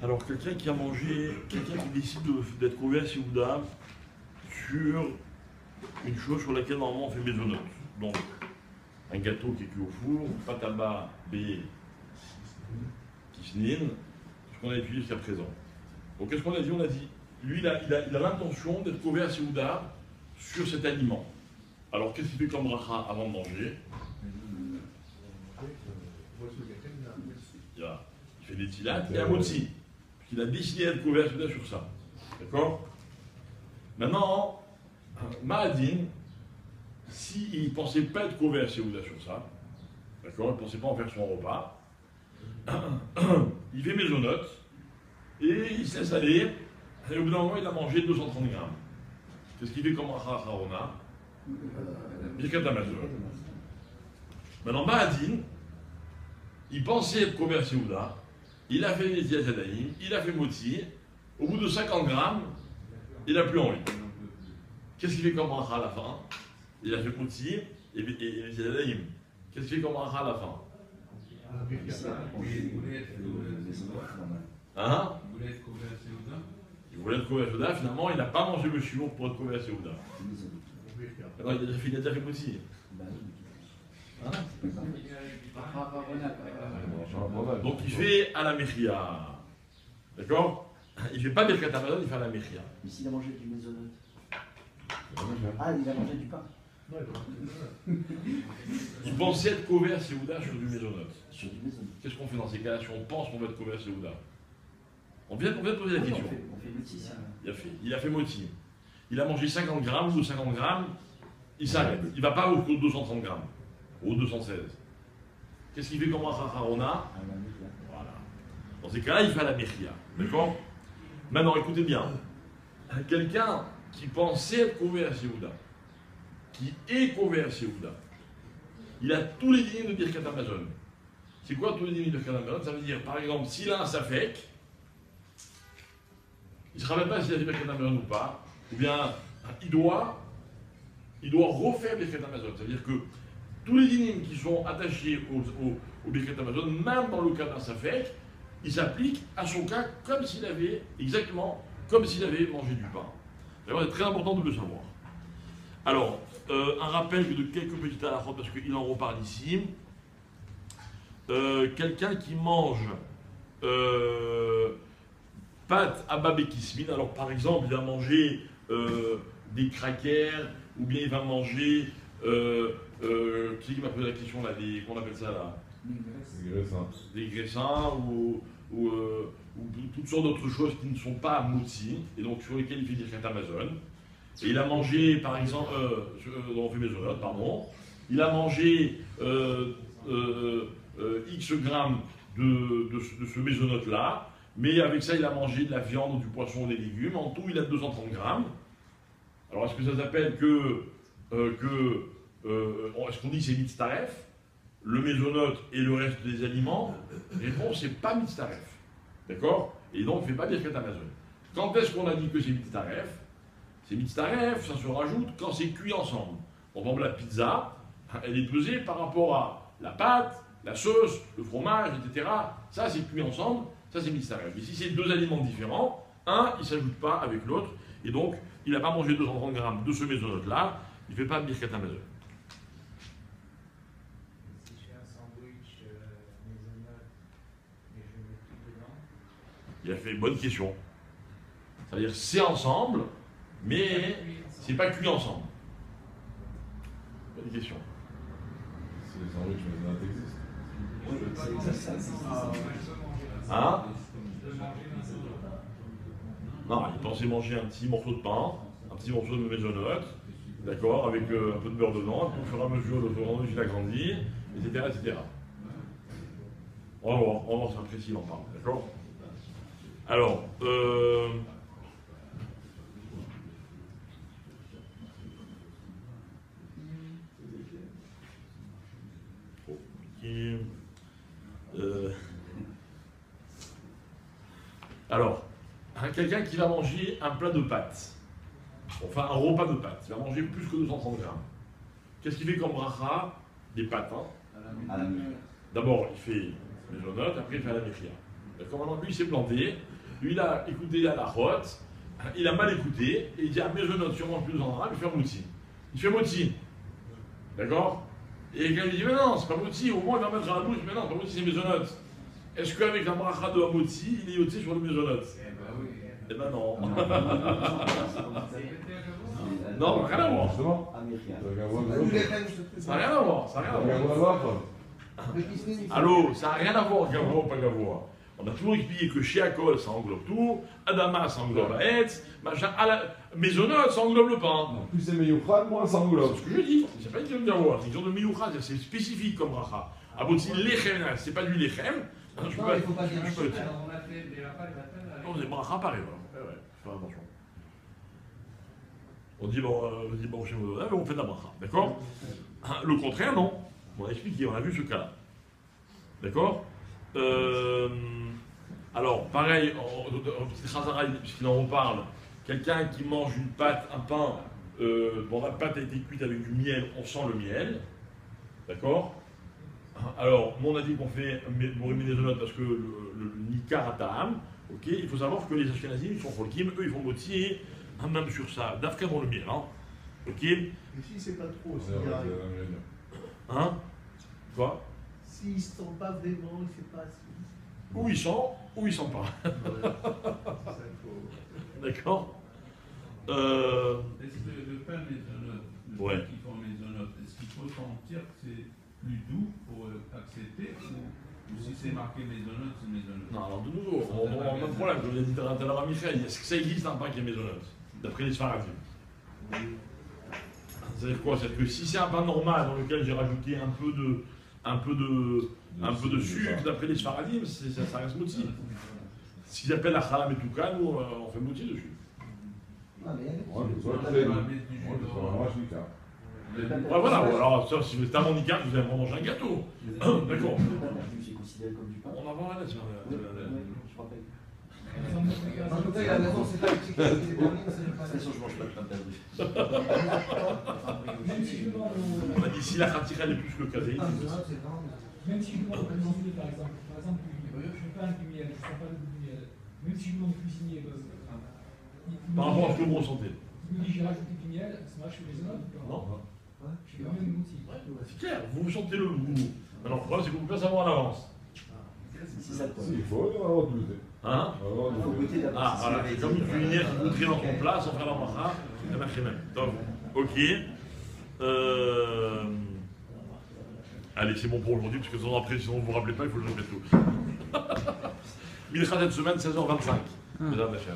Alors, quelqu'un qui a mangé, quelqu'un qui décide d'être couvert Séouda sur une chose sur laquelle normalement on fait maisonnote. Donc, un gâteau qui est cuit au four, pâte à bas B kisnin, ce qu'on a étudié jusqu'à présent. Donc, qu'est-ce qu'on a dit? On a dit, lui, il a l'intention d'être couvert Séouda sur cet aliment. Alors, qu'est-ce qu'il fait comme bracha avant de manger? Il fait des tilates et un motzi. Il a décidé d'être couvert sur ça. D'accord? Maintenant, Mahadin, s'il ne pensait pas être couvert sur ça, d'accord, il ne pensait pas en faire son repas, il fait maisonnote et il se laisse aller, et au bout d'un moment, il a mangé 230 grammes. Qu'est-ce qu'il fait comme Racha Harona? Birkat Hamazon. Maintenant, Mahadin, il pensait être couvert Séouda, il a fait Netilat Yadayim, il a fait Motzi, au bout de 50 grammes, il n'a plus envie. Qu'est-ce qu'il fait comme bracha à la fin? Il a fait Motzi et Netilat Yadayim. Qu'est-ce qu'il fait comme bracha à la fin? Hein? Il voulait être couvert Séouda, finalement il n'a pas mangé le chiour pour être couvert Séouda. Alors il a déjà fait Motzi. Hein? Donc il fait à la Mechia. D'accord? Il ne fait pas Birkat Hamazon, il fait à la Mechia. Mais s'il a mangé du maisonnote. Ah, il a mangé du pain. Il pensait être couvert Séouda sur du maisonnote. Sur du maisonnote. Qu'est-ce qu'on fait dans ces cas-là si on pense qu'on va être couvert Séouda? On vient de poser la question. On fait moti, ça. Il a fait moti. Il a mangé 50 grammes ou 50 grammes, il s'arrête. Il ne va pas au 230 grammes, au 216. Qu'est-ce qu'il fait comme Harona? Voilà. Dans ces cas-là, il fait à la Mechia. D'accord? Maintenant, écoutez bien. Quelqu'un qui pensait être couvert Séouda, qui est couvert Séouda, il a tous les dîners de Birkat Hamazon. C'est quoi tous les dîners de Birkat Hamazon? Ça veut dire, par exemple, s'il a un safek, il ne se rappelle pas s'il a fait Birkat Hamazon ou pas, ou bien il doit refaire Birkat Hamazon. Ça veut dire que tous les dîners qui sont attachés au Birkat Hamazon, même dans le cas d'un safek, il s'applique à son cas comme s'il avait, exactement comme s'il avait mangé du pain. C'est très important de le savoir. Alors, un rappel de quelques petites halachot, parce qu'il en reparle ici. Quelqu'un qui mange pâte à babékismine, alors par exemple, il va manger des crackers, ou bien il va manger, qui m'a posé la question là, qu'on appelle ça là? Des graissins ou toutes sortes d'autres choses qui ne sont pas motzi, et donc sur lesquelles il fait des Birkat Hamazon. Et il a mangé, par exemple, on fait maisonnote, pardon, il a mangé X grammes de ce maisonnote-là, mais avec ça, il a mangé de la viande, du poisson, des légumes. En tout, il a 230 grammes. Alors, est-ce que ça s'appelle est-ce qu'on dit c'est mitzaref, le maisonnote et le reste des aliments? Réponse, c'est pas mitzaref. D'accord? Et donc, il ne fait pas Birkat Hamazon. Quand est-ce qu'on a dit que c'est mitzaref? C'est mitzaref, ça se rajoute quand c'est cuit ensemble. Par exemple, la pizza, elle est pesée par rapport à la pâte, la sauce, le fromage, etc. Ça, c'est cuit ensemble, ça, c'est mitzaref. Mais si c'est deux aliments différents, un, il ne s'ajoute pas avec l'autre, et donc, il n'a pas mangé 230 grammes de ce maisonnote-là, il ne fait pas Birkat Hamazon. Il a fait une bonne question. Ça veut dire c'est ensemble, mais c'est pas cuit ensemble. Bonne question. Si les sandwichs maisonnotes existent. Hein? Non, il pensait manger un petit morceau de pain, un petit morceau de maisonnote, d'accord, avec un peu de beurre dedans, et puis au fur et à mesure, le sandwich il a grandi, etc., etc. On va voir, c'est un précis, il en parle, d'accord? Alors, alors, quelqu'un qui va manger un plat de pâtes, enfin un repas de pâtes, il va manger plus que 230 grammes. Qu'est-ce qu'il fait comme bracha? Des pâtes, hein? D'abord, il fait les maisonnotes, après il fait la Mechia. D'accord, maintenant, lui, il s'est planté. Lui, il a écouté à la rote. Il a mal écouté. Et il dit, ah, mais je note sûrement plus en arabe, il fait moti. Il fait moti. D'accord? Et quand il dit, mais non, c'est pas moti, au moins il va mettre à la bouche, mais non, pas moti, c'est mésonote. Est-ce qu'avec la bracha de Hamotzi, il est yoté sur le mésonote? Eh ben non. Non, rien à voir. Justement. Ça n'a rien à voir. Ça n'a rien à voir. Allô, ça n'a rien à voir, Gavois ou pas Gavois. On a toujours expliqué que chez Akol, ça englobe tout, Adama, ça englobe Aetz, Mésonote, ça englobe le pain. Plus c'est Meyouchad, moins ça englobe. C'est ce que je dis. C'est pas une question de Gavois, c'est une question de Meyouchad, c'est spécifique comme bracha. Hamotzi, lechem, c'est pas du lechem. Non, il ne faut pas dire je peux le dire. On a fait des rapas le matin. Non, c'est bracha pareil. Ouais, fais attention. On dit bon chez vous, mais on fait de la bracha, d'accord? Le contraire, non. On a expliqué, on a vu ce cas-là. D'accord? Alors, pareil, petit Khazara, puisqu'il en reparle, quelqu'un qui mange une pâte, un pain, dont la pâte a été cuite avec du miel, on sent le miel. D'accord? Alors, nous on a dit qu'on fait Morim Mésonote parce que le Nikar à Ta'am, ok, il faut savoir que les Ashkenazim sont folkim, eux ils font moitié, même sur ça, d'Afka dans le miel, hein, ok? Et si c'est pas trop, s'il y a... Hein? Quoi? S'il ne sent pas vraiment, il ne sait pas si... Ou il sent, ou il sent pas. D'accord? Est-ce que le pain mésonote, le Ouais. pain qui font mésonote, est-ce qu'il faut sentir que c'est plus doux pour accepter ou si c'est marqué mésonote, c'est mésonote? Non, alors de nouveau, on a un même problème, je l'ai dit tout à l'heure à Michel, est-ce que ça existe un pain qui est mésonote? D'après les Sfaradim. C'est-à-dire quoi? C'est-à-dire que si c'est un pain normal dans lequel j'ai rajouté un peu de sucre, d'après les Sfaradim, ça reste moti. Ce qu'ils appellent la chalam et toukan, nous on fait moti dessus. Ah, mais il y a des Ouais, petits- soit Ça, c'est c'est un bête du jus ouais, d'orange. moi je dis ça. Ouais, voilà, ou alors ça, si vous êtes un handicap, vous allez manger un gâteau. D'accord. C'est considéré comme du pain. On va voir là, tiens. Je crois pas. En tout cas, il a raison, c'est pas l'éthique qui détermine, c'est le De toute façon, je mange pas de pain perdu. Même si je demande On a dit si la khatira elle est plus que le caséine. même si je demande au cuisinier, par exemple, je fais pas un du miel, je ne sens pas le goût du miel. Même si je demande au cuisinier, Par rapport à ce que vous ressentez. il me dit j'ai rajouté du miel, c'est moi je fais les autres. Non? Je fais le même outil. C'est clair, vous sentez le goût. Alors le problème, c'est que vous pouvez pas savoir à l'avance. C'est ça le Si, il problème. faut avoir douté. Hein? Il faut goûter d'abord. Ah, si voilà, c'est c'est comme une cuisinière qui goûterait dans son plat sans faire la bracha, la marche même. Donc, ok. Allez, c'est bon pour aujourd'hui, parce que sinon après, sinon vous ne vous rappelez pas, il faut que je répète tout. Mincha cette semaine, 16h25. Mesdames et messieurs.